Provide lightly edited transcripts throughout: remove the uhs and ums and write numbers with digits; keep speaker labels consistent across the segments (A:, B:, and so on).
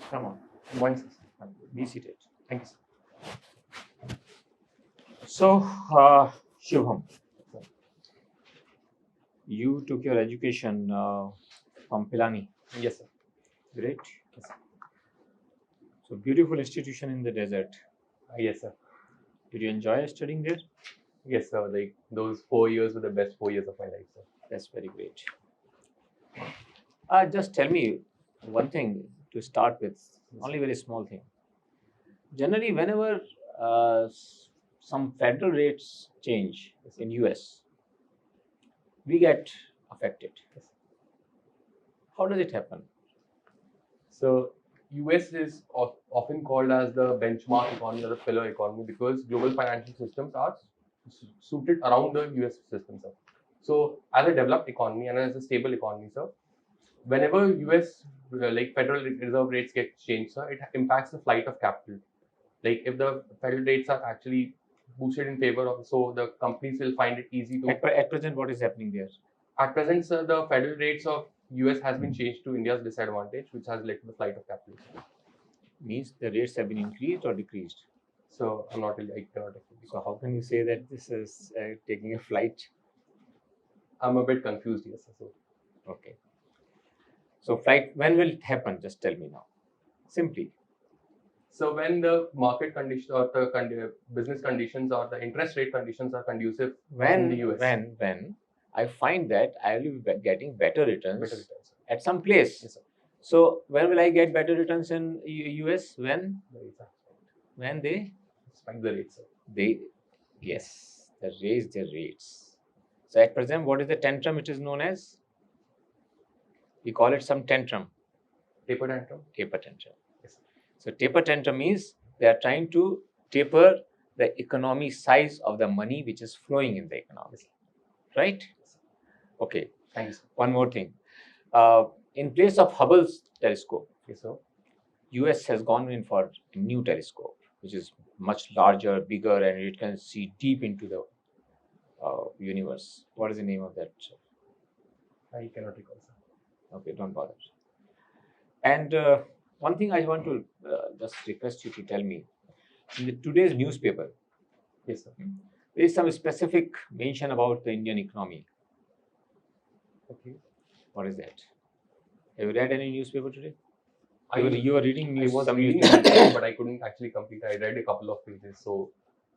A: Come on,
B: One sir.
A: be seated.
B: Thank you, sir.
A: So, Shubham, you took your education from Pilani.
B: Yes, sir.
A: Great.
B: Yes, sir.
A: So, beautiful institution in the desert.
B: Yes, sir.
A: Did you enjoy studying there?
B: Yes, sir. Like those 4 years were the best 4 years of my life, sir.
A: That's very great. Just tell me one thing to start with, only very small thing. Generally, whenever some federal rates change in US, we get affected. How does it happen?
B: So US is often called as the benchmark economy or the pillar economy because global financial systems are suited around the US system, sir. So as a developed economy and as a stable economy, sir, whenever US like federal reserve rates get changed, sir, it impacts the flight of capital. Like if the federal rates are actually boosted in favor of, so the companies will find it easy to.
A: At present, what is happening there?
B: At present, sir, the federal rates of US has been changed to India's disadvantage, which has led to the flight of capital.
A: Means the rates have been increased or decreased?
B: So I'm not really, I cannot actually.
A: So how can you say that this is taking a flight?
B: I'm a bit confused here, sir. So
A: Okay. So flight, when will it happen? Just tell me now. Simply.
B: So when the market conditions or the business conditions or the interest rate conditions are conducive in the US.
A: When I find that I will be getting better returns,
B: Better returns, sir.
A: at some place.
B: Yes, sir.
A: So when will I get better returns in US? When?
B: The rates are
A: When they
B: spike the rates, sir.
A: Yes, they raise their rates. So at present, what is the tantrum it is known as? We call it some tantrum.
B: Taper tantrum.
A: Taper tantrum.
B: Yes, sir.
A: So taper tantrum means they are trying to taper the economy size of the money which is flowing in the economy.
B: Yes, sir.
A: Right?
B: Yes, sir.
A: Okay.
B: Thank you, sir.
A: One more thing. In place of Hubble's telescope,
B: Yes, sir.
A: US has gone in for a new telescope, which is much larger, bigger, and it can see deep into the universe. What is the name of that?
B: I cannot recall, sir.
A: Okay, don't bother. And one thing I want to just request you to tell me, in today's newspaper,
B: Yes, sir.
A: there is some specific mention about the Indian economy.
B: Okay.
A: What is that? Have you read any newspaper today?
B: I
A: You were reading news.
B: I was
A: some
B: reading
A: newspaper.
B: it, but I couldn't actually complete. I read a couple of pages, so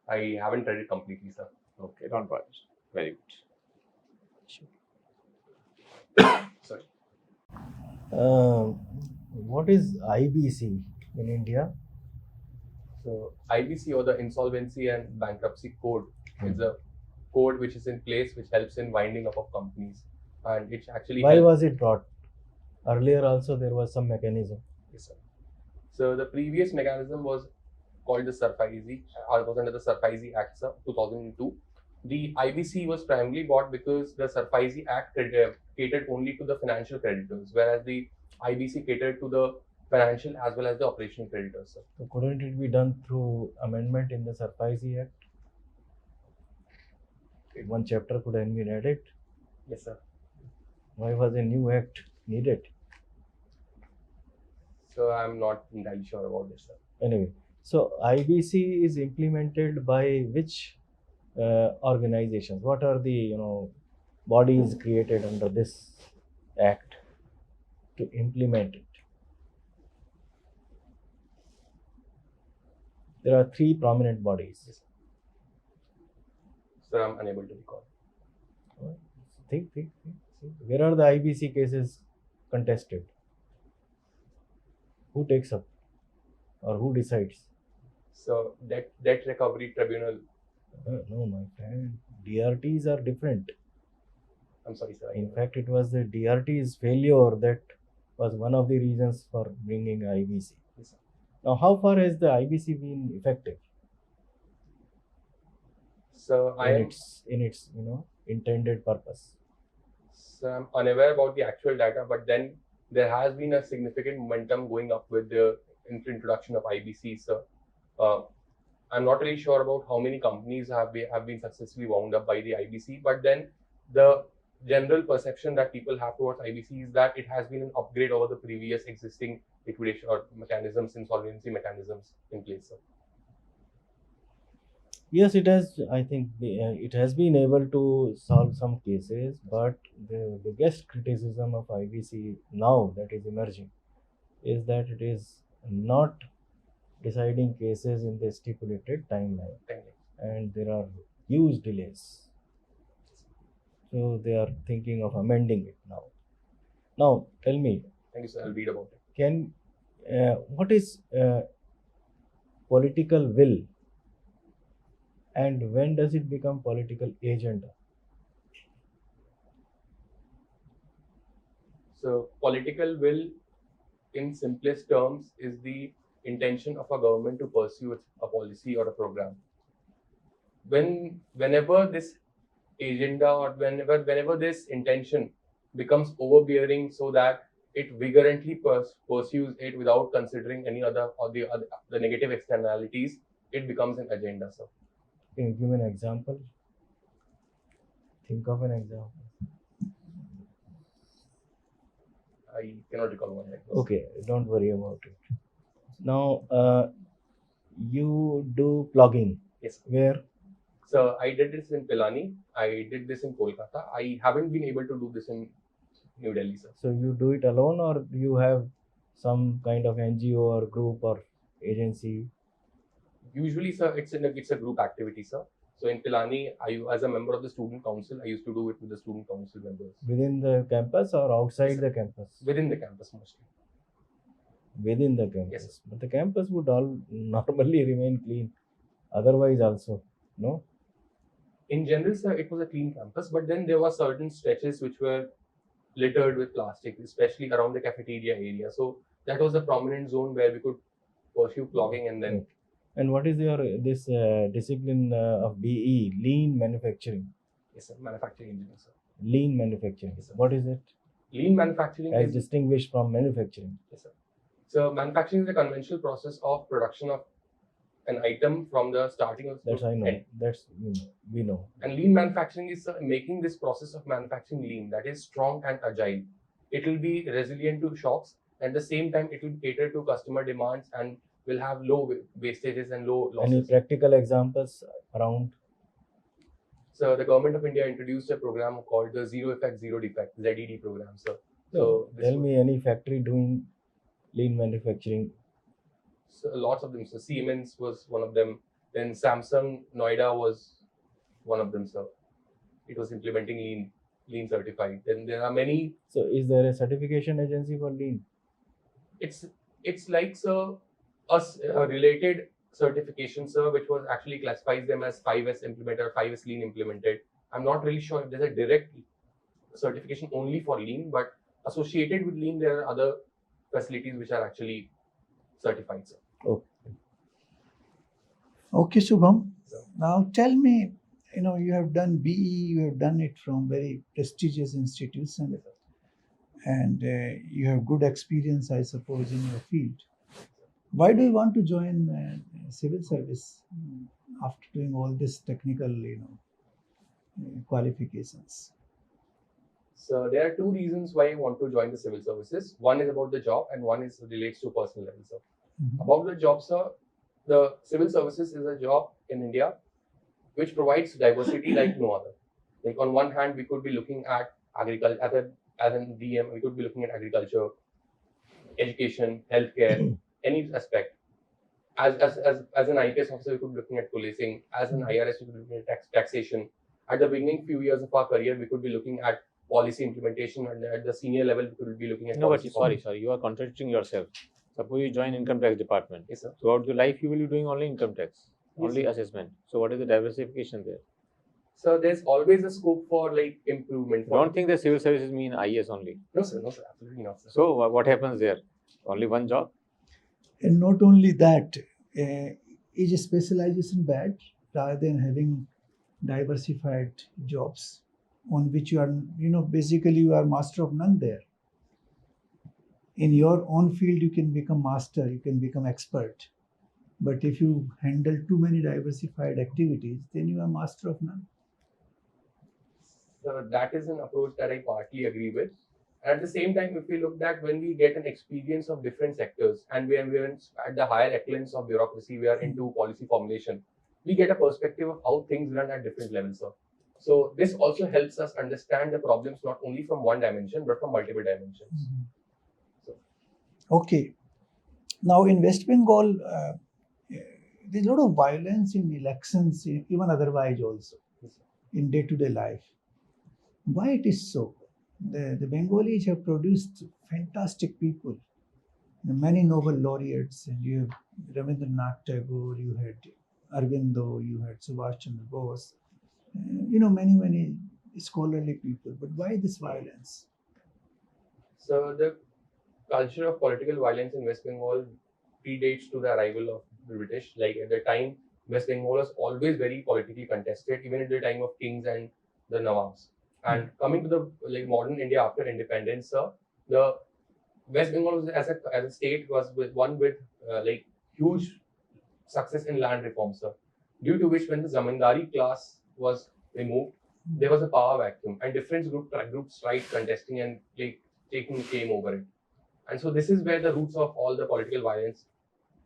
B: I haven't read it completely, sir.
A: Okay, don't bother. Very good.
B: Sorry.
C: What is IBC in India?
B: So IBC or the Insolvency and Bankruptcy Code is a code which is in place which helps in winding up of companies, and it actually
C: Why
B: helps.
C: was it brought? Earlier also there was some mechanism.
B: Yes, sir. So the previous mechanism was called the SARFAESI, or was under the SARFAESI Act, sir, 2002. The IBC was primarily bought because the SARFAESI Act catered only to the financial creditors, whereas the IBC catered to the financial as well as the operational creditors, sir.
C: So couldn't it be done through amendment in the SARFAESI Act? One chapter could have been added.
B: Yes, sir.
C: Why was a new act needed?
B: So I'm not entirely sure about this, sir.
C: Anyway, so IBC is implemented by which organizations? What are the bodies created under this act to implement it? There are three prominent bodies.
B: Yes, sir. Sir, I'm unable to recall.
C: Think. Where are the IBC cases contested? Who takes up or who decides?
B: So debt recovery tribunal.
C: No, my friend. DRTs are different.
B: I'm sorry, sir.
C: In fact, it was the DRT's failure that was one of the reasons for bringing IBC.
B: Yes, sir.
C: Now, how far has the IBC been effective
B: So
C: in its intended purpose?
B: So I'm unaware about the actual data, but then there has been a significant momentum going up with the introduction of IBC. So I'm not really sure about how many companies have been successfully wound up by the IBC, but then the general perception that people have towards IBC is that it has been an upgrade over the previous existing liquidation or mechanisms, insolvency mechanisms in place, sir.
C: Yes, it has. I think it has been able to solve some cases, but the biggest criticism of IBC now that is emerging is that it is not deciding cases in the stipulated timeline,
B: Thank you.
C: and there are huge delays. So they are thinking of amending it now. Now, tell me,
B: Thank you, sir. I'll read about it.
C: can what is political will, and when does it become political agenda?
B: So, political will, in simplest terms, is the intention of a government to pursue a policy or a program. Whenever this agenda or whenever this intention becomes overbearing, so that it vigorously pursues it without considering any other or the negative externalities, it becomes an agenda, sir.
C: Can you give me an example? Think of an example.
B: I cannot recall one like this.
C: Okay, don't worry about it. Now, you do blogging.
B: Yes.
C: Where?
B: So I did this in Pilani. I did this in Kolkata. I haven't been able to do this in New Delhi, sir.
C: So you do it alone, or you have some kind of NGO or group or agency?
B: Usually, sir, it's a group activity, sir. So in Pilani, as a member of the student council, I used to do it with the student council members.
C: Within the campus or outside the campus?
B: Within the campus mostly.
C: Within the campus.
B: Yes, sir.
C: But the campus would all normally remain clean. Otherwise also, no?
B: In general, sir, it was a clean campus, but then there were certain stretches which were littered with plastic, especially around the cafeteria area. So that was a prominent zone where we could pursue clogging and then.
C: And what is your this discipline of BE, lean manufacturing?
B: Yes, sir, manufacturing engineering, sir.
C: Lean manufacturing.
B: Yes, sir.
C: What is it?
B: Lean manufacturing
C: As
B: is
C: distinguished from manufacturing.
B: Yes, sir. So manufacturing is a conventional process of production of an item from the starting of
C: That's I know.
B: end.
C: That's we know.
B: And lean manufacturing is making this process of manufacturing lean, that is strong and agile. It will be resilient to shocks. At the same time, it will cater to customer demands and will have low wastages and low losses.
C: Any practical examples around?
B: So the government of India introduced a program called the Zero Effect, Zero Defect (ZED) program. So
C: tell me any factory doing lean manufacturing.
B: So lots of them. So Siemens was one of them. Then Samsung Noida was one of them. So it was implementing lean certified. Then there are many.
C: So is there a certification agency for lean?
B: It's like a related certification, sir, which was actually classifies them as 5S implemented or 5S lean implemented. I'm not really sure if there's a direct certification only for lean, but associated with lean, there are other facilities which are actually certified, sir.
D: Okay, Shubham. Now tell me, you have done BE, you have done it from very prestigious institutions, and you have good experience, I suppose, in your field. Why do you want to join civil service after doing all this technical, qualifications?
B: So there are two reasons why I want to join the civil services. One is about the job, and one is relates to personal level, sir. About the job, sir, the civil services is a job in India which provides diversity like no other. Like on one hand, we could be looking at agriculture as an DM, we could be looking at agriculture, education, healthcare, any aspect. As an IPS officer, we could be looking at policing. As an IRS, we could be looking at taxation. At the beginning few years of our career, we could be looking at policy implementation, and at the senior level, we could be looking at.
A: No, but sorry, you are contradicting yourself. Suppose you join income tax department.
B: Yes, sir.
A: Throughout your life, you will be doing only income tax,
B: Yes,
A: only
B: sir.
A: assessment. So what is the diversification there?
B: So there's always a scope for like improvement.
A: Don't think that civil services mean IAS only.
B: No, sir, absolutely not, sir.
A: So what happens there? Only one job?
D: And not only that, is a specialization bad rather than having diversified jobs on which you are, basically you are master of none there. In your own field, you can become master, you can become expert. But if you handle too many diversified activities, then you are master of none.
B: So that is an approach that I partly agree with. And at the same time, if we look at when we get an experience of different sectors and we are at the higher echelons of bureaucracy, we are into policy formulation, we get a perspective of how things run at different levels. So this also helps us understand the problems not only from one dimension but from multiple dimensions.
D: Okay. Now in West Bengal, there's a lot of violence in elections, even otherwise also, in day-to-day life. Why it is so? The Bengalis have produced fantastic people, many Nobel laureates, and you have Rabindranath Tagore, you had Arvindo, you had Subhash Chandra Bose, many scholarly people. But why this violence?
B: So the culture of political violence in West Bengal predates to the arrival of the British. Like at the time, West Bengal was always very politically contested, even at the time of kings and the Nawabs. And coming to the modern India after independence, the West Bengal was, as a state was with huge success in land reforms, due to which when the zamindari class was removed, there was a power vacuum and different groups tried contesting and taking fame over it. And so this is where the roots of all the political violence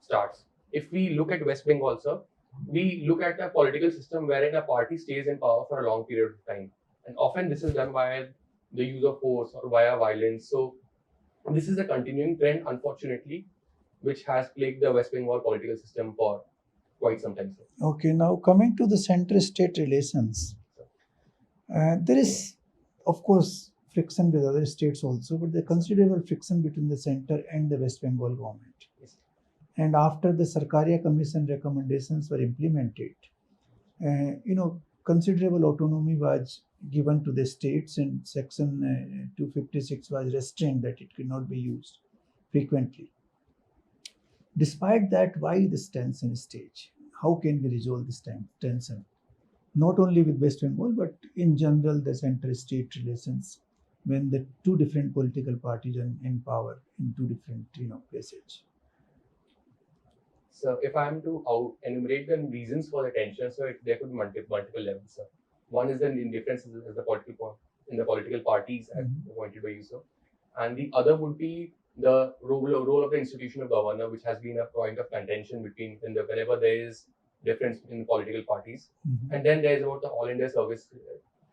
B: starts. If we look at West Bengal, sir, we look at a political system wherein a party stays in power for a long period of time. And often this is done via the use of force or via violence. So this is a continuing trend, unfortunately, which has plagued the West Bengal political system for quite some time, sir.
D: Okay, now coming to the center-state relations, there is, of course, friction with other states also, but there is considerable friction between the center and the West Bengal government.
B: Yes.
D: And after the Sarkaria Commission recommendations were implemented, considerable autonomy was given to the states, and Section 256 was restrained that it could not be used frequently. Despite that, why this tension stage? How can we resolve this tension? Not only with West Bengal, but in general, the center-state relations when the two different political parties are in power in two different places.
B: So if I am to enumerate the reasons for the tension, so there could be multiple levels. Sir. One is the indifference in the political parties, as pointed by you, sir. And the other would be the role of the institution of governor, which has been a point of contention between whenever there is difference in political parties. And then there is about the All India service,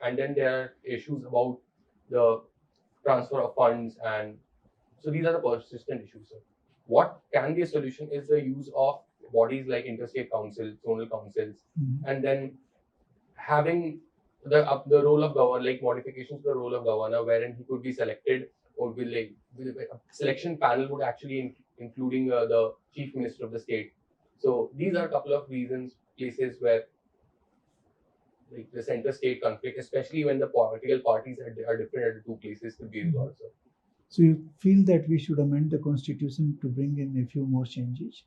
B: and then there are issues about the transfer of funds, and so these are the persistent issues, sir. What can be a solution is the use of bodies like interstate councils, zonal councils, and then having the role of governor, like modifications to the role of governor, wherein he could be selected or with a selection panel would actually including the chief minister of the state. So these are a couple of places where like the center-state conflict, especially when the political parties are different at the two places, could be resolved.
D: So you feel that we should amend the constitution to bring in a few more changes?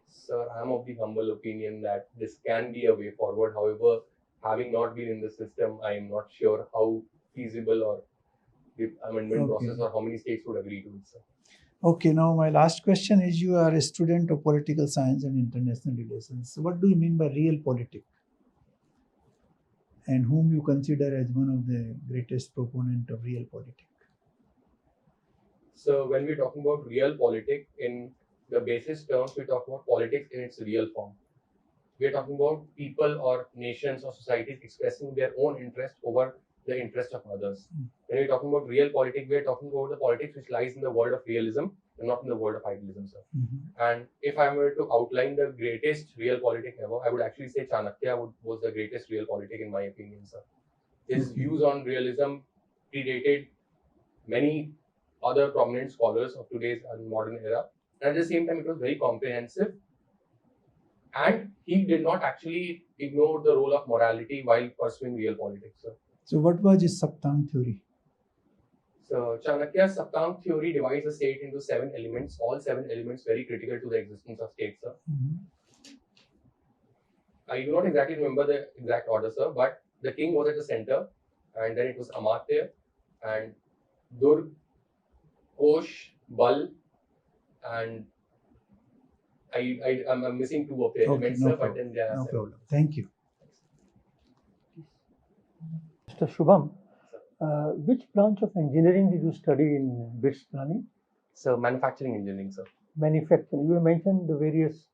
B: Sir, I am of the humble opinion that this can be a way forward. However, having not been in the system, I am not sure how feasible or the amendment process or how many states would agree to it, sir.
D: Okay, now my last question is, you are a student of political science and international relations. So what do you mean by real politics? And whom you consider as one of the greatest proponent of real politics?
B: So when we're talking about real politics, in the basis terms, we talk about politics in its real form. We are talking about people or nations or societies expressing their own interest over the interest of others. When we're talking about real politics, we are talking about the politics which lies in the world of realism and not in the world of idealism, sir. And if I were to outline the greatest real politic ever, I would actually say Chanakya was the greatest real politic in my opinion, sir. His views on realism predated many other prominent scholars of today's modern era. And at the same time, it was very comprehensive. And he did not actually ignore the role of morality while pursuing real politics, sir.
D: So what was his Saptang theory?
B: So Chanakya's Saptang theory divides the state into 7 elements, all 7 elements very critical to the existence of state, sir. I do not exactly remember the exact order, sir, but the king was at the center, and then it was Amartya, and Durg, Kosh, Bal, and I'm missing 2 of the elements, sir, but then there are 7.
D: No problem. Thank you.
E: Mr. Shubham, Which branch of engineering did you study in BITS planning?
B: So manufacturing engineering, sir.
E: Manufacturing. You mentioned the various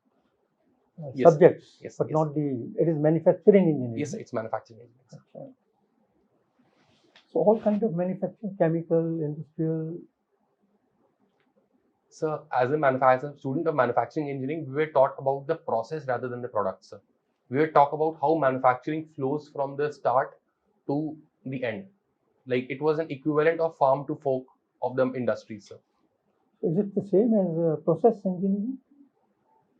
B: Yes,
E: subjects,
B: yes,
E: but
B: yes.
E: not the. It is manufacturing engineering.
B: Yes, it's manufacturing engineering, sir.
E: Okay. So all kind of manufacturing, chemical, industrial.
B: So as a student of manufacturing engineering, we were taught about the process rather than the product, sir. We were taught about how manufacturing flows from the start to the end. Like it was an equivalent of farm to fork of the industry, sir.
E: Is it the same as process engineering?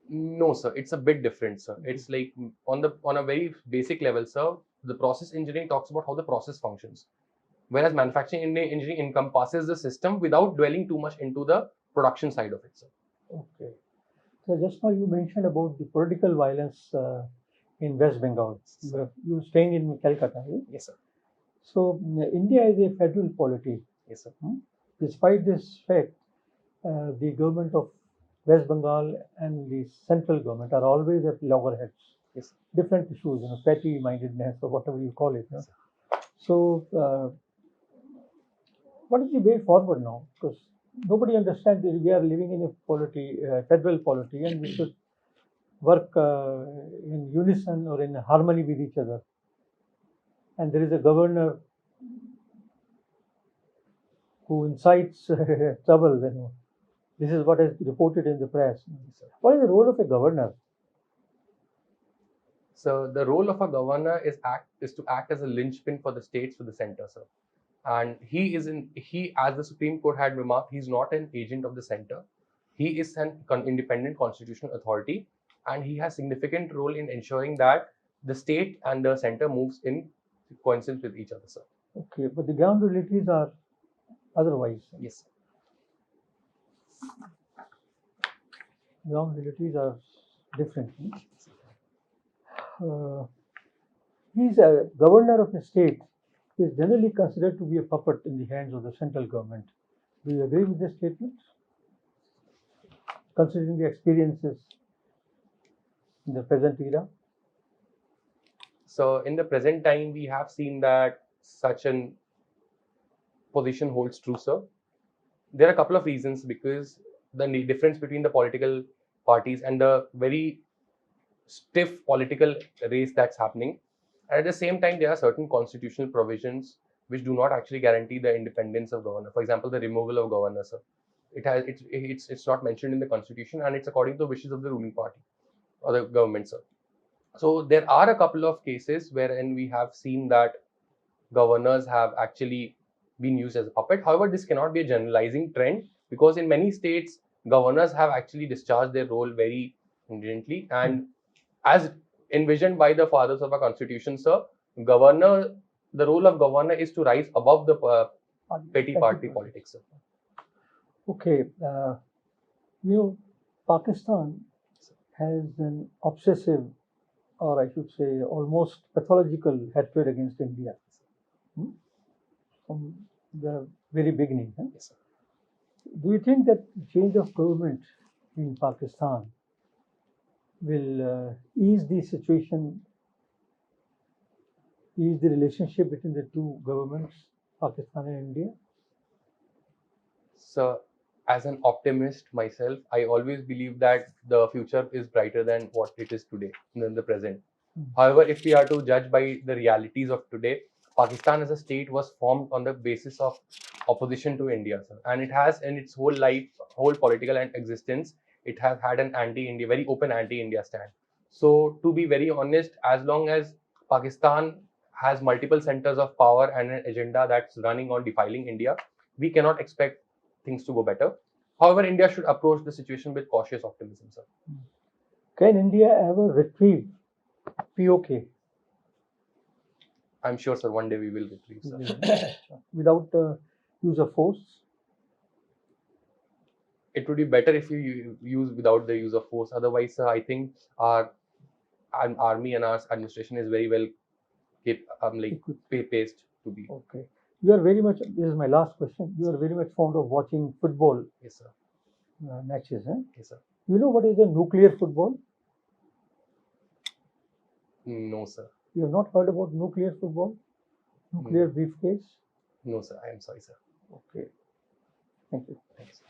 B: No, sir. It's a bit different, sir. It's like on a very basic level, sir. The process engineering talks about how the process functions, whereas manufacturing engineering encompasses the system without dwelling too much into the production side of it, sir.
E: Okay. So just now you mentioned about the political violence in West Bengal. You were staying in Calcutta, right?
B: Yes, sir.
E: So India is a federal polity.
B: Yes, sir.
E: Despite this fact, the government of West Bengal and the central government are always at loggerheads.
B: Yes.
E: Different issues, petty-mindedness or whatever you call it.
B: Yes,
E: so, what is the way forward now? Because nobody understands that we are living in a polity, federal polity, and we should work in unison or in harmony with each other. And there is a governor who incites trouble. This is what is reported in the press. What is the role of a governor?
B: So the role of a governor is to act as a linchpin for the states to the center, sir. And he, as the Supreme Court had remarked, he's not an agent of the center. He is an independent constitutional authority, and he has significant role in ensuring that the state and the center moves in coincidence with each other, sir.
E: Okay, but the ground realities are otherwise.
B: Yes.
E: Ground realities are different. He's a governor of a state is generally considered to be a puppet in the hands of the central government. Do you agree with this statement? Considering the experiences in the present era?
B: So in the present time, we have seen that such an position holds true, sir. There are a couple of reasons, because the difference between the political parties and the very stiff political race that's happening. And at the same time, there are certain constitutional provisions which do not actually guarantee the independence of governor. For example, the removal of governor, sir. It's not mentioned in the constitution, and it's according to the wishes of the ruling party or the government, sir. So there are a couple of cases wherein we have seen that governors have actually been used as a puppet. However, this cannot be a generalizing trend, because in many states, governors have actually discharged their role very diligently, and as envisioned by the fathers of our constitution, sir, the role of governor is to rise above the petty party politics, sir.
E: Okay, Pakistan has an obsessive, or I should say almost pathological hatred against India from the very beginning.
B: Yes, sir.
E: Do you think that change of government in Pakistan will ease the situation, ease the relationship between the two governments, Pakistan and India?
B: So, as an optimist myself, I always believe that the future is brighter than what it is today, than the present. However, if we are to judge by the realities of today, Pakistan as a state was formed on the basis of opposition to India, sir. And it has, in its whole life, whole political and existence, it has had an anti-India, very open anti-India stand. So, to be very honest, as long as Pakistan has multiple centers of power and an agenda that's running on defiling India, we cannot expect things to go better. However, India should approach the situation with cautious optimism, sir.
E: Can India ever retrieve POK?
B: I'm sure, sir, one day we will retrieve, sir.
E: Without use of force?
B: It would be better if you use without the use of force. Otherwise, sir, I think our army and our administration is very well paced to be.
E: Okay. You are very much, this is my last question, you are very much fond of watching football.
B: Yes, sir.
E: Matches.
B: Yes, sir.
E: You know what is a nuclear football?
B: No, sir.
E: You have not heard about nuclear football? Nuclear briefcase?
B: No, sir. I am sorry, sir.
E: Okay. Thank you.
B: Thanks.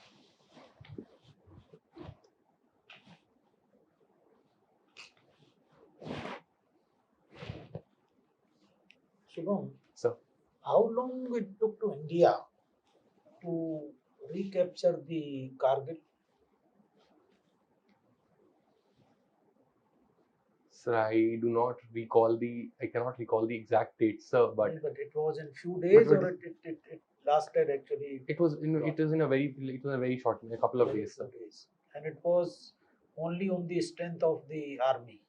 F: Shubham,
B: Sir.
F: how long it took to India to recapture the Kargil?
B: Sir, I cannot recall the exact date, sir, but
F: But it was in few days,
B: but
F: or it lasted actually
B: it was a very short, a couple of
F: very
B: days, sir.
F: few days, and it was only on the strength of the army.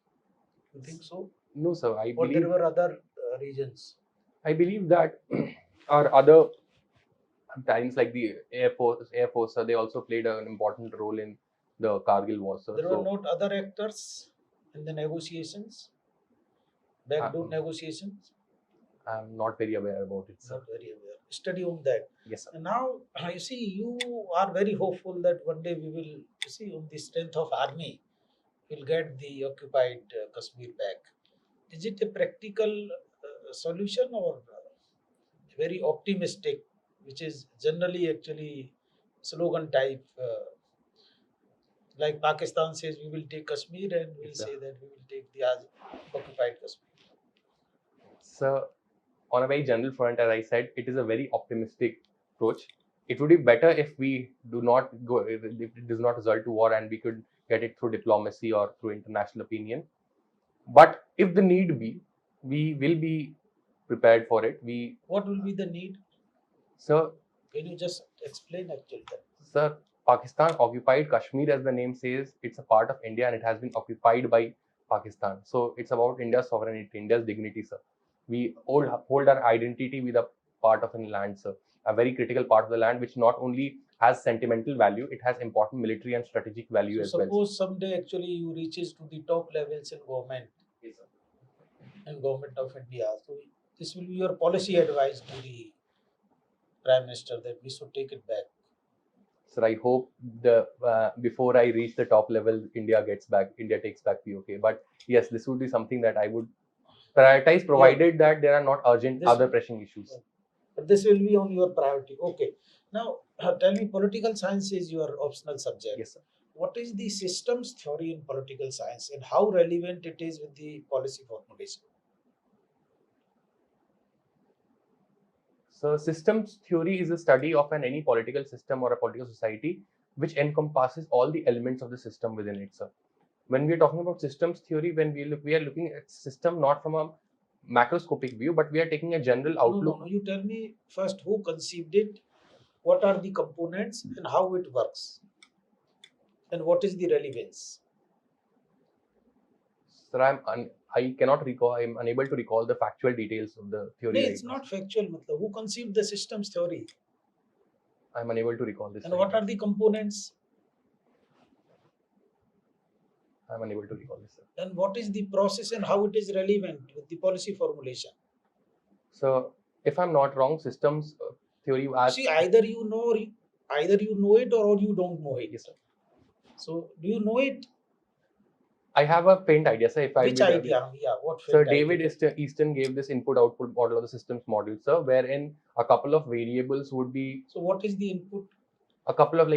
F: You think so?
B: No, sir.
F: Or there were other regions?
B: I believe that our other times like the Air Force, sir, they also played an important role in the Kargil war, sir.
F: There were not other actors in the negotiations, backdoor negotiations.
B: I'm not very aware about it, sir.
F: Not very aware. Study on that.
B: Yes, sir.
F: And now, you see, you are very hopeful that one day we will, you see, on the strength of army, we'll get the occupied Kashmir back. Is it a practical solution, or very optimistic, which is generally actually slogan type? Like Pakistan says, we will take Kashmir, and we'll
B: Yes, sir.
F: say that we will take the occupied Kashmir.
B: Sir, on a very general front, as I said, it is a very optimistic approach. It would be better if we do not go, if it does not result to war, and we could get it through diplomacy or through international opinion. But if the need be, we will be prepared for it.
F: What will be the need?
B: Sir,
F: Can you just explain actually that?
B: Sir, Pakistan occupied Kashmir, as the name says. It's a part of India and it has been occupied by Pakistan. So it's about India's sovereignty, India's dignity, sir. We hold our identity with a part of a land, sir. A very critical part of the land, which not only has sentimental value, it has important military and strategic value
F: So
B: as well.
F: suppose someday actually you reaches to the top levels in government,
B: Yes, sir.
F: in government of India. So this will be your policy advice to the Prime Minister that we should take it back.
B: Sir, I hope before I reach the top level, India takes back POK. But yes, this would be something that I would prioritize, provided that there are not urgent other pressing issues.
F: But this will be on your priority. Okay. Now tell me, political science is your optional subject.
B: Yes, sir.
F: What is the systems theory in political science, and how relevant it is with the policy formulation?
B: So systems theory is a study of any political system or a political society which encompasses all the elements of the system within it, sir. When we are talking about systems theory, when we are looking at system not from a macroscopic view, but we are taking a general outlook.
F: No. You tell me first who conceived it, what are the components, and how it works, and what is the relevance.
B: Sir, I cannot recall. I'm unable to recall the factual details of the theory.
F: No, it's not factual. Who conceived the systems theory?
B: I'm unable to recall this.
F: And what are the components?
B: I'm unable to recall this, sir.
F: And what is the process and how it is relevant with the policy formulation?
B: So, if I'm not wrong, systems theory.
F: See, either you know it or you don't know it.
B: Yes, sir.
F: So, do you know it?
B: I have a faint idea, sir.
F: Which idea? Yeah, what?
B: Sir, David Easton gave this input-output model of the systems model, sir, wherein a couple of variables would be.
F: So, what is the input?
B: A couple of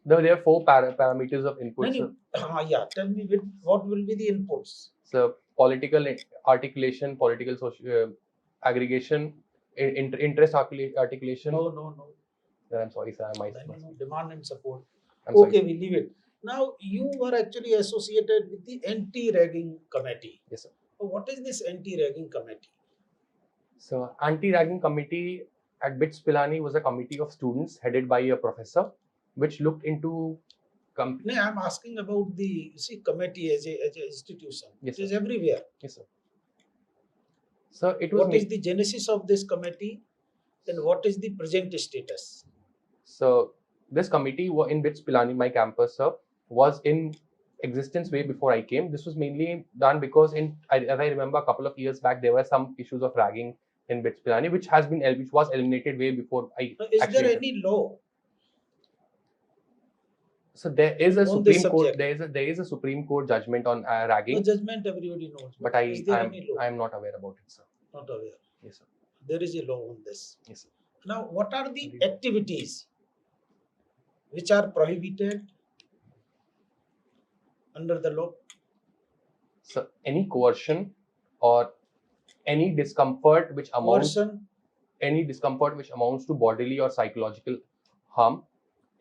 B: there are four parameters of input.
F: Yeah, tell me what will be the inputs?
B: So, political articulation, political social aggregation, interest articulation.
F: No.
B: I'm sorry, sir. I might.
F: Demand and support.
B: I'm sorry,
F: okay, we leave it. Now, you were actually associated with the anti-ragging committee.
B: Yes, sir.
F: So what is this anti-ragging committee?
B: So, anti-ragging committee at BITS Pilani was a committee of students headed by a professor, which looked into.
F: No, I'm asking about the committee as a institution.
B: Yes,
F: it is everywhere.
B: Yes, sir. So it was.
F: What is the genesis of this committee, and what is the present status?
B: So this committee in BITS Pilani, my campus, sir, was in existence way before I came. This was mainly done because as I remember, a couple of years back, there were some issues of ragging in BITS Pilani, which was eliminated way before I.
F: So is there any law?
B: So there is a Supreme Court. There is a Supreme Court judgment on ragging.
F: The judgment everybody knows.
B: But I am not aware about it, sir.
F: Not aware.
B: Yes, sir.
F: There is a law on this.
B: Yes, sir.
F: Now, what are the activities which are prohibited under the law?
B: So any coercion or any discomfort which amounts
F: Coercion,
B: to bodily or psychological harm,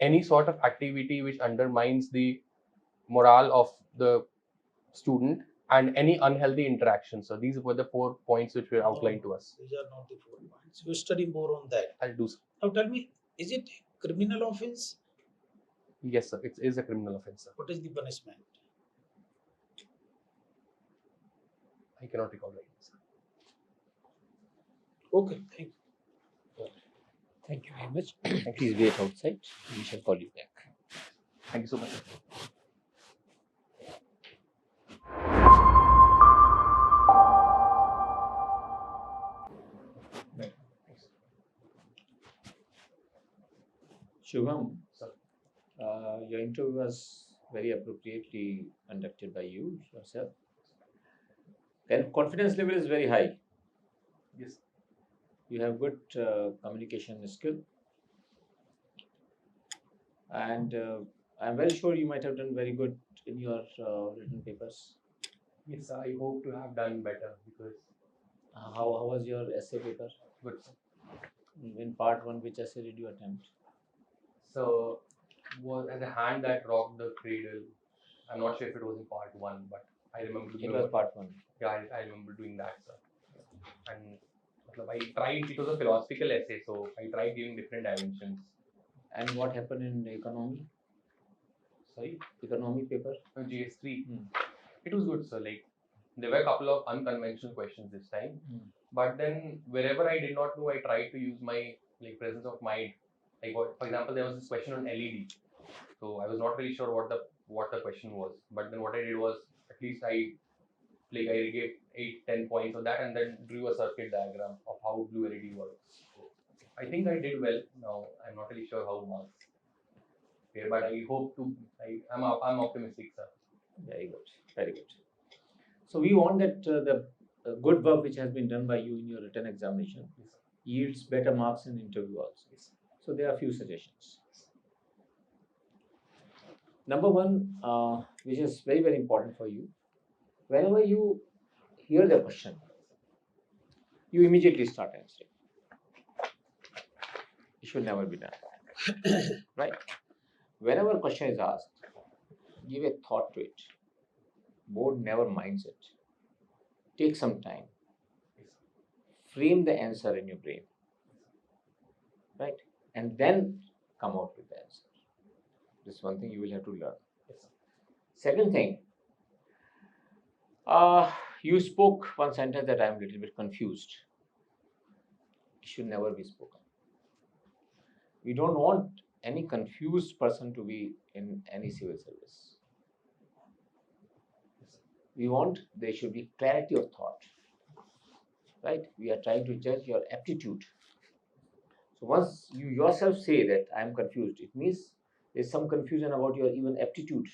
B: any sort of activity which undermines the morale of the student, and any unhealthy interaction. So these were the 4 points which were outlined to us.
F: these are not the 4 points. You study more on that.
B: I'll do so.
F: Now, tell me, is it a criminal offense?
B: Yes, sir. It is a criminal offence, sir.
F: What is the punishment?
B: I cannot recall right now, sir.
F: Okay, thank you.
A: Thank you very much. Please wait outside. We shall call you back.
B: Thank you so much.
A: Shubham,
B: Sir.
A: your interview was very appropriately conducted by you yourself. Then confidence level is very high.
B: Yes.
A: You have good communication skill, and I'm very sure you might have done very good in your written papers.
B: Yes, sir. I hope to have done better because
A: How was your essay paper?
B: good, sir.
A: In part one, which essay did you attempt?
B: So was as a hand that rocked the cradle. I'm not sure if it was in part 1, but I remember doing
A: It was part one.
B: Yeah, I remember doing that, sir. And I tried, it was a philosophical essay, so I tried giving different dimensions.
A: And what happened in economy?
B: Sorry,
A: Economy paper?
B: GS3.
A: Hmm.
B: It was good, sir. Like, there were a couple of unconventional questions this time. But then, wherever I did not know, I tried to use my presence of mind. Like, for example, there was this question on LED. So I was not really sure what the question was. But then what I did was, at least I gave 8-10 points on that, and then drew a circuit diagram of how blue LED works. So I think I did well. Now I'm not really sure how marks. Okay, but I hope to. I'm optimistic, sir.
A: Very good. Very good. So we want that the good work which has been done by you in your written examination yields better marks in interview also. So there are a few suggestions. Number one, which is very, very important for you, whenever you hear the question, you immediately start answering. It should never be done. Right? Whenever a question is asked, give a thought to it. Board never minds it. Take some time. Frame the answer in your brain. Right? And then come out with the answer. This is one thing you will have to learn. Second thing, you spoke one sentence that I am a little bit confused. It should never be spoken. We don't want any confused person to be in any civil service. We want there should be clarity of thought. Right? We are trying to judge your aptitude. So once you yourself say that I am confused, it means there's some confusion about your even aptitude.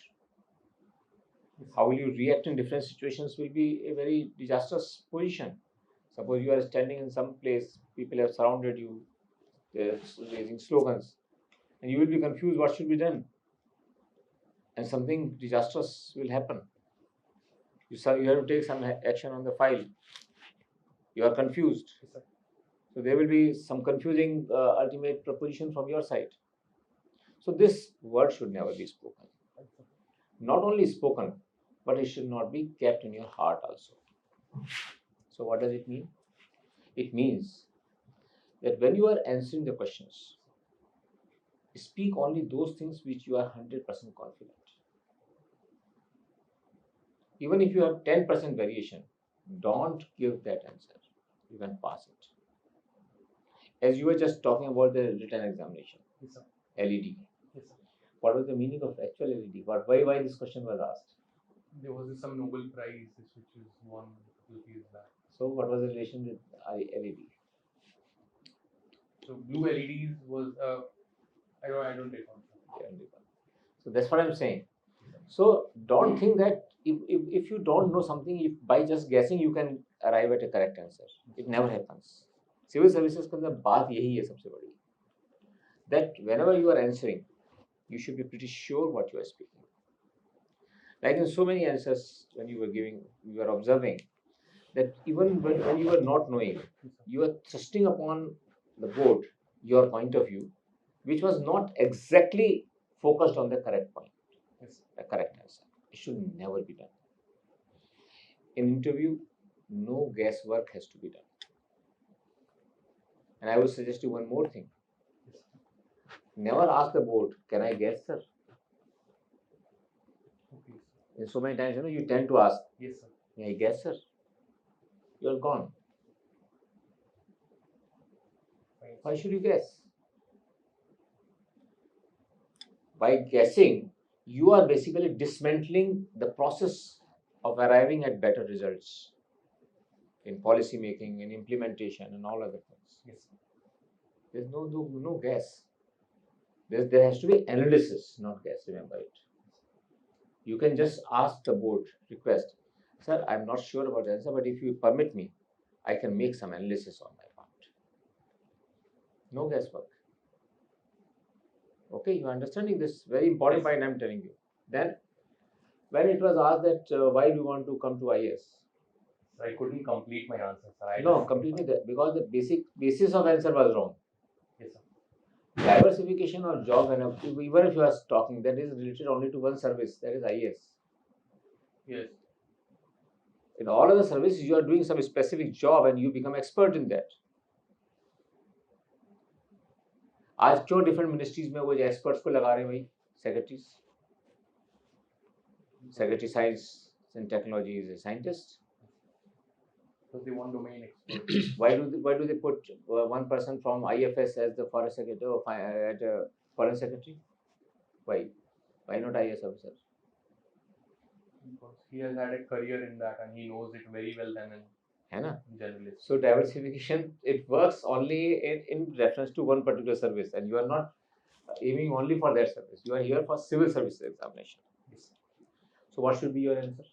A: How will you react in different situations will be a very disastrous position. Suppose you are standing in some place, people have surrounded you, they're raising slogans, and you will be confused what should be done. And something disastrous will happen. You have to take some action on the file. You are confused. So there will be some confusing ultimate proposition from your side. So this word should never be spoken. Not only spoken, but it should not be kept in your heart also. So what does it mean? It means that when you are answering the questions, speak only those things which you are 100% confident. Even if you have 10% variation, don't give that answer. You can pass it. As you were just talking about the written examination, LED. What was the meaning of actual LED? Why this question was asked?
B: There was some Nobel Prize which was won a few years back.
A: So what was the relation with LED?
B: So blue LEDs was I don't take on.
A: So that's what I'm saying. So don't think that if you don't know something, if by just guessing you can arrive at a correct answer. It never happens. Civil services के अंदर बात यही है सबसे बड़ी, that whenever you are answering, you should be pretty sure what you are speaking. Like in so many answers when you were giving, you were observing that even when you were not knowing, you were thrusting upon the board your point of view, which was not exactly focused on the correct point, the correct answer. It should never be done. In interview, no guesswork has to be done. And I will suggest you one more thing. Never ask the board, can I guess, sir? And so many times, you tend to ask,
B: Yes, sir.
A: may I guess, sir? You're gone. Why should you guess? By guessing, you are basically dismantling the process of arriving at better results in policy making, in implementation, and all other things.
B: Yes, sir.
A: There's no guess. There has to be analysis, not guess. Remember it. You can just ask the board, request, sir, I'm not sure about the answer, but if you permit me, I can make some analysis on my part. No guesswork. Okay, you are understanding this very important point I'm telling you. Then, when it was asked that why do you want to come to IAS?
B: I couldn't complete my answer, sir.
A: No, completely because the basis of answer was wrong.
B: Yes, sir.
A: Diversification or job, and even if you are talking, that is related only to one service, that is IAS.
B: Yes.
A: In all other services, you are doing some specific job and you become expert in that. आज क्यों different ministries में वो experts को लगा रहे हैं भाई, secretary science and technology is a scientist.
B: Because they want domain experts.
A: Why do they put one person from IFS as the foreign secretary or at foreign secretary? Why not IAS officer?
B: Because he has had a career in that and he knows it very well than
A: है ना?
B: a generalist.
A: So diversification, it works only in reference to one particular service, and you are not aiming only for that service. You are here for civil services examination.
B: Yes.
A: So what should be your answer?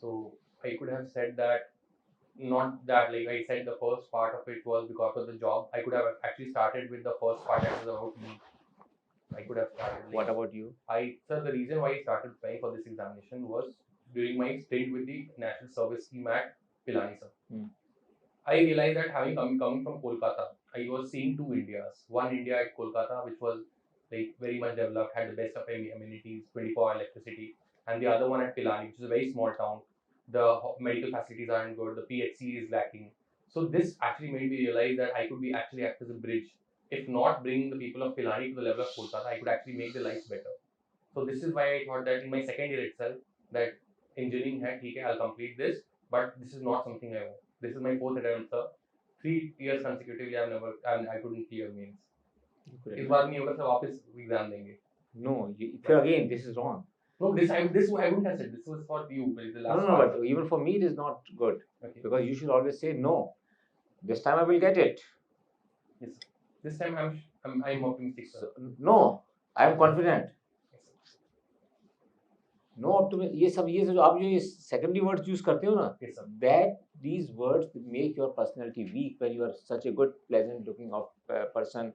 B: So I could have said that, not that, like I said, the first part of it was because of the job. I could have actually started with the first part that was about me. I could have started. Like,
A: What about you?
B: Sir, the reason why I started applying for this examination was during my stint with the National Service Scheme at Pilani, sir. I realized that coming from Kolkata, I was seeing two Indias. One India at Kolkata, which was like very much developed, had the best of amenities, 24-hour electricity, and the other one at Pilani, which is a very small town. The medical facilities aren't good, the PHC is lacking. So this actually made me realize that I could be actually act as a bridge. If not bringing the people of Pilani to the level of Kolkata, I could actually make their lives better. So this is why I thought that in my second year itself, that engineering hai, theek hai, I'll complete this, but this is not something I want. This is my fourth attempt, sir. 3 years consecutively, I couldn't clear mains. इस बार नहीं होगा, sir वापस exam देंगे.
A: No, again, this is wrong.
B: No, this I wouldn't have said. This was for you, but the last.
A: No, but even for me, it is not good.
B: Okay.
A: Because you should always say no. This time I will get it.
B: Yes, sir. This time I'm optimistic, sir.
A: So, no, I am confident.
B: Yes, sir.
A: No optimism. ये जो आप जो ये secondary words use करते हो ना,
B: Yes, sir.
A: that these words make your personality weak when you are such a good, pleasant looking person,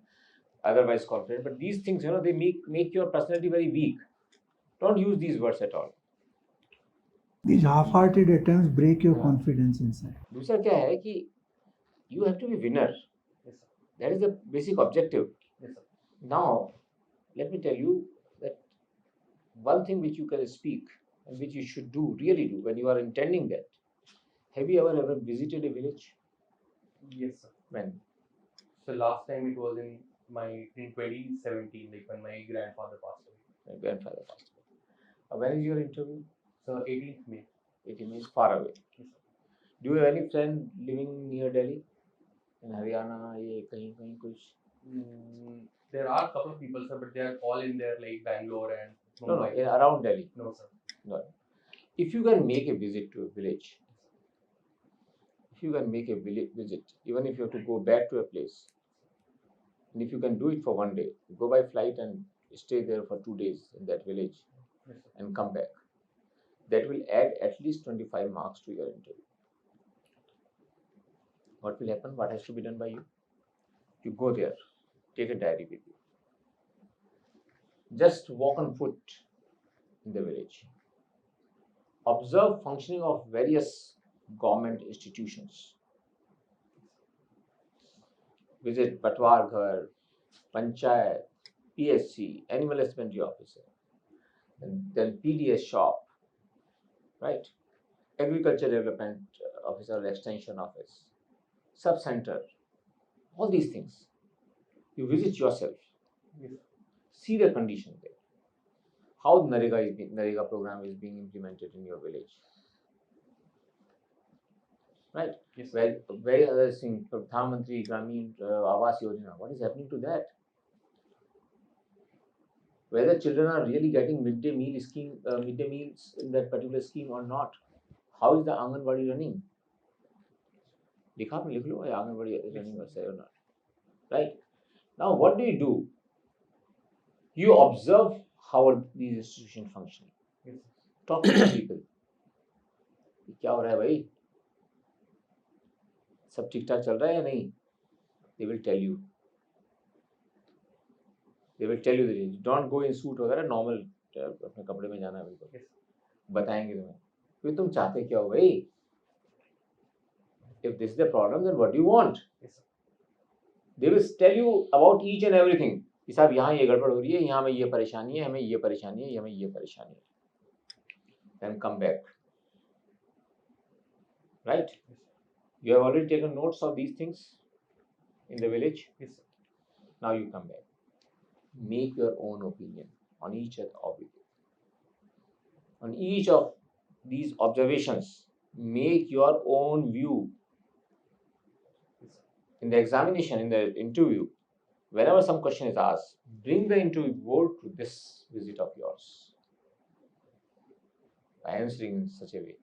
A: otherwise confident. But these things, they make your personality very weak. Don't use these words at all.
D: These half-hearted attempts break your confidence inside.
A: दूसरा क्या है कि you have to be winner.
B: Yes, sir.
A: That is the basic objective.
B: Yes, sir.
A: Now, let me tell you that one thing which you can speak and which you should do, really do, when you are intending that. Have you ever visited a village?
B: Yes, sir.
A: When?
B: So last time it was in 2017, like when my grandfather passed away.
A: My grandfather passed away. When is your interview?
B: So 18th May.
A: 18 means far away.
B: Yes, sir.
A: Do you have any friend living near Delhi? In Haryana, ये कहीं कुछ?
B: There are a couple of people, sir, but they are all in there, like Bangalore and
A: No,
B: Mumbai.
A: around Delhi.
B: No, sir.
A: No. If you can make a visit to a village, even if you have to go back to a place, and if you can do it for one day, go by flight and stay there for 2 days in that village,
B: Yes, sir.
A: and come back. That will add at least 25 marks to your interview. what will happen? What has to be done by you? You go there, take a diary with you. Just walk on foot in the village. Observe functioning of various government institutions. Visit Patwar Ghar, Panchayat, PSC, Animal Husbandry Officer, and then PDS shop, right? Agriculture Development Officer or Extension Office, Sub Center, all these things. You visit yourself, see the condition there. How Narega program is being implemented in your village, right?
B: Yes.
A: Where other thing, Pradhan Mantri Gramin Awas Yojana, what is happening to that? Whether children are really getting midday meals in that particular scheme or not? How is the Anganwadi running? लिखा आपने लिख लो Anganwadi running or not, right? Now what do? You observe how are these institutions functioning.
B: Yes.
A: Talk to the people. क्या हो रहा है भाई? सब ठीक ठाक चल रहा है या नहीं? They will tell you. They will tell you the range. Don't go in suit वगैरह, normal अपने कपड़े में जाना है बिल्कुल. बताएंगे तुम्हें. फिर तुम चाहते क्या हो भाई? If this is the problem, then what do you want?
B: Yes.
A: They will tell you about each and everything. कि साहब यहाँ ये गड़बड़ हो रही है, यहाँ में ये परेशानी है, हमें ये परेशानी है, हमें ये परेशानी है. Then come back. Right? You have already taken notes of these things in the village.
B: Yes.
A: Now you come back. Make your own opinion on each of it. On each of these observations, make your own view. In the examination, in the interview, whenever some question is asked, bring the interview board to this visit of yours. Answering in such a way,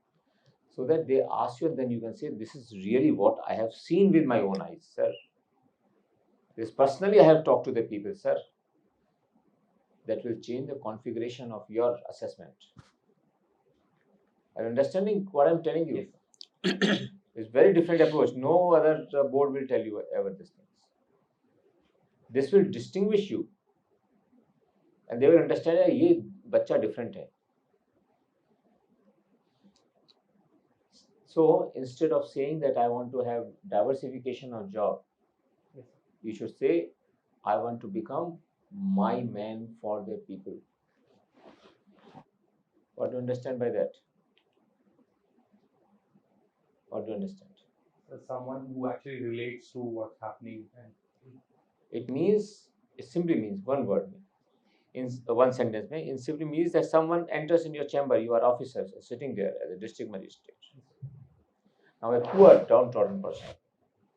A: so that they ask you and then you can say, this is really what I have seen with my own eyes, sir. This personally I have talked to the people, sir. That will change the configuration of your assessment. Are you understanding what I am telling you?
B: Yes.
A: It's very different approach. No other board will tell you ever these things. This will distinguish you, and they will understand that ये बच्चा different है. So instead of saying that I want to have diversification of job, you should say, I want to become my man for the people. What do you understand by that? What do you understand?
B: So someone who actually relates to what's happening, and
A: It simply means one word, in one sentence. It simply means that someone enters in your chamber, you are officers sitting there as a district magistrate. Now a poor downtrodden person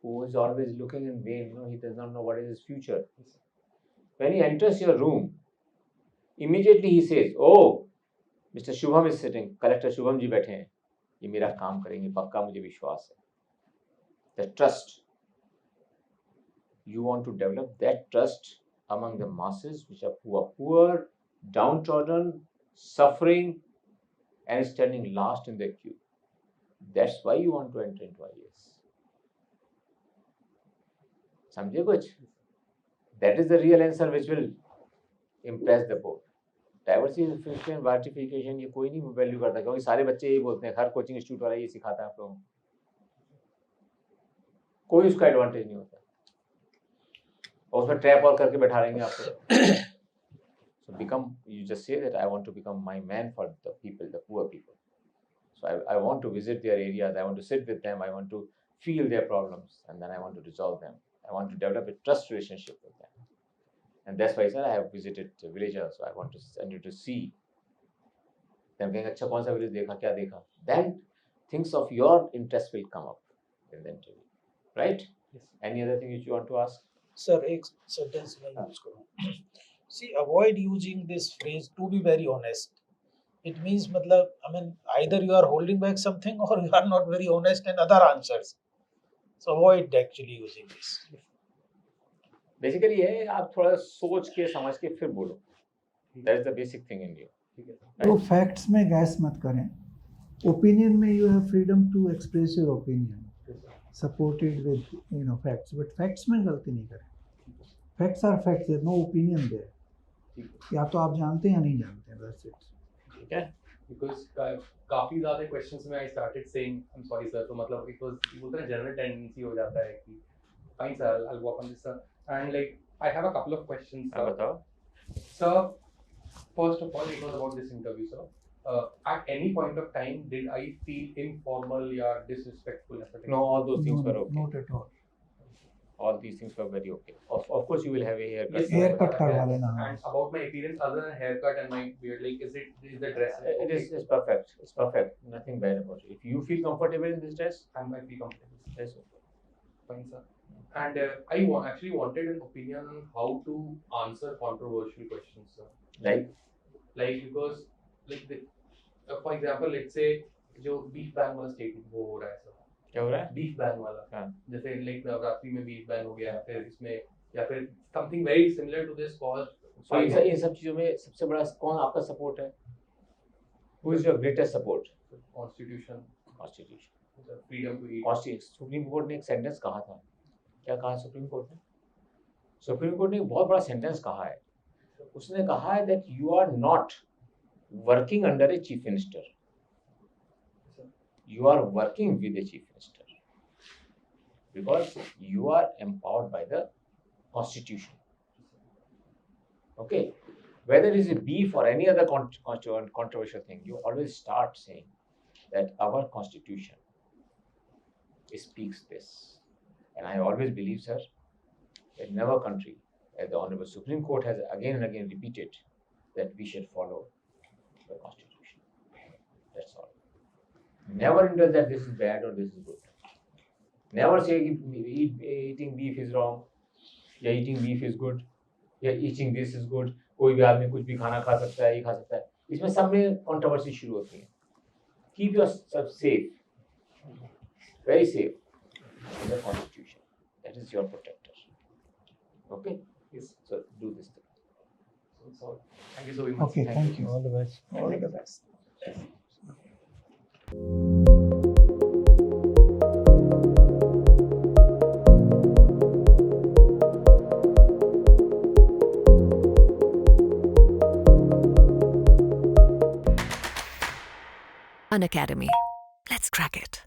A: who is always looking in vain, he does not know what is his future. When he enters your room, immediately he says, oh, Mr. Shubham is sitting, Collector Shubham ji बैठे हैं, ये मेरा काम करेंगे, पक्का मुझे विश्वास है. The trust. You want to develop that trust among the masses who are poor, downtrodden, suffering, and standing last in the queue. That's why you want to enter into IAS. समझे कुछ? That is the real answer which will impress the board. Diversification, vertification ये कोई नहीं value करता, क्योंकि सारे बच्चे यही बोलते हैं, हर कोचिंग इंस्टीट्यूट वाला ये सिखाता है आप लोगों को. कोई उसका एडवांटेज नहीं होता, और उसमें ट्रैप और करके बैठा रहेंगे आपको. So you just say that I want to become my man for the people, the poor people. So I want to visit their areas, I want to sit with them, I want to feel their problems, and then I want to resolve them. I want to develop a trust relationship with them. And that's why I said I have visited villages, so I want to send you to see. Then कहेंगे अच्छा कौन सा village देखा, क्या देखा? Then things of your interest will come up in the interview, right?
B: Yes.
A: Any other thing which you want to ask?
F: Sir, एक sentence मैं use करूँ. See, avoid using this phrase to be very honest. It means मतलब, I mean, either you are holding back something or you are not very honest in other answers. So avoid actually using this.
A: Basically ये है आप थोड़ा सोच के समझ के फिर बोलो. That is the basic thing in you.
D: तो फैक्ट्स में गैस मत करें. ओपिनियन में you have freedom to express your opinion. supported with facts. But facts में गलती नहीं करें. Facts are facts. There's no opinion there. या तो आप जानते हैं या नहीं जानते हैं. That's it.
A: ठीक है.
B: Because काफी ज़्यादा questions में I started saying I'm sorry sir, तो मतलब it was बोलते हैं general tendency हो जाता है कि fine sir, I'll work on this sir. And like I have a couple of questions.
A: हाँ, बताओ.
B: Sir, first of all, it was about this interview, sir. At any point of time, did I feel informal or disrespectful?
A: No, all those things
D: No,
A: were okay.
D: not at all.
A: All these things were very okay. Of course, you will have a haircut.
B: Yes,
D: Haircut
B: sir.
D: करवा लेना.
B: And about my appearance, other than haircut and my beard, like is the dress?
A: It is it's perfect. It's perfect. Nothing bad about it. If you feel comfortable in this dress,
B: I might be comfortable.
A: that's okay.
B: Fine, sir. And I actually wanted an opinion on how to answer controversial questions, sir.
A: Like
B: Because for example, let's say जो beef ban वाला statement वो हो रहा है sir.
A: क्या हो रहा है?
B: बीफ बैन वाला
A: हाँ.
B: जैसे लाइक नवरात्रि में बीफ बैन हो गया फिर इसमें या फिर something very similar to this cause
A: So इन सब चीजों में सबसे बड़ा कौन आपका सपोर्ट है? Who is your greatest support?
B: Constitution
A: Constitution.
B: Freedom to eat
A: Constitution. Supreme court ने एक सेंटेंस कहा था. क्या कहा सुप्रीम कोर्ट ने? सुप्रीम कोर्ट ने एक बहुत बड़ा सेंटेंस कहा है. उसने कहा है that you are not working under a chief minister. You are working with a chief minister because you are empowered by the constitution. Okay, whether it is a beef or any other controversial thing, you always start saying that our constitution speaks this. And I always believe, sir, that in our country, as the Honorable Supreme Court has again and again repeated, that we should follow the constitution. That's all. Never indulge that this is bad or this is good. Never say eating beef is wrong, या eating beef is good, या eating this is good. कोई भी आदमी कुछ भी खाना खा सकता है, ये खा सकता है. इसमें सब में कंट्रोवर्सी शुरू होती है. Keep yourself safe, very safe in the constitution. That is your protector. Okay? Yes. So do this thing.
B: so thank you so much.
D: Okay, thank you.
C: All the best.
D: All the best.
G: Unacademy. Let's crack it.